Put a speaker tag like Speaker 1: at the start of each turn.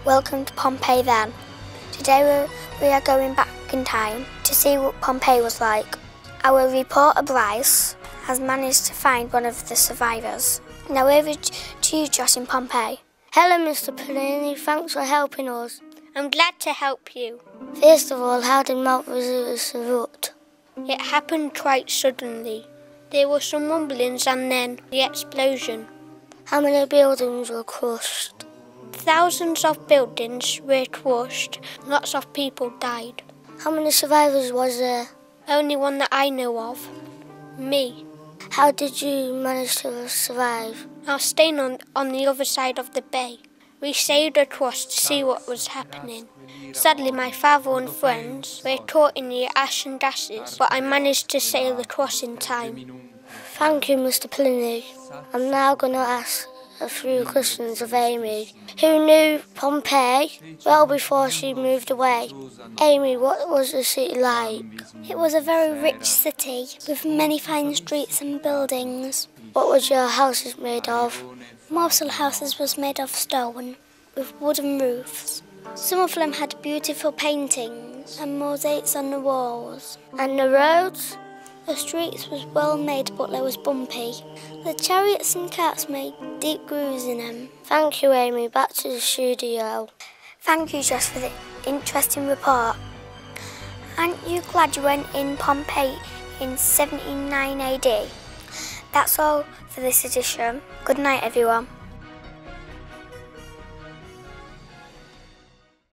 Speaker 1: Welcome to Pompeii then. Today we are going back in time to see what Pompeii was like. Our reporter Bryce has managed to find one of the survivors. Now over to you, Josh, in Pompeii.
Speaker 2: Hello, Mr. Panini. Thanks for helping us.
Speaker 3: I'm glad to help you.
Speaker 2: First of all, how did Mount Vesuvius erupt?
Speaker 3: It happened quite suddenly. There were some rumblings and then the explosion.
Speaker 2: How many buildings were crushed?
Speaker 3: Thousands of buildings were crushed. Lots of people died.
Speaker 2: How many survivors was there?
Speaker 3: Only one that I know of. Me.
Speaker 2: How did you manage to survive?
Speaker 3: I was staying on the other side of the bay. We sailed across to see what was happening. Sadly, my father and friends were caught in the ash and gases, but I managed to sail across in time.
Speaker 2: Thank you, Mr. Pliny. I'm now going to ask a few questions of Amy, who knew Pompeii well before she moved away. Amy, what was the city like?
Speaker 1: It was a very rich city with many fine streets and buildings.
Speaker 2: What was your houses made of?
Speaker 1: Most of the houses was made of stone with wooden roofs. Some of them had beautiful paintings and mosaics on the walls.
Speaker 2: And the roads?
Speaker 1: The streets was well made, but they was bumpy. The chariots and carts made deep grooves in them.
Speaker 2: Thank you, Amy. Back to the studio.
Speaker 1: Thank you, Josh, for the interesting report. Aren't you glad you went in Pompeii in 79 AD? That's all for this edition. Good night, everyone.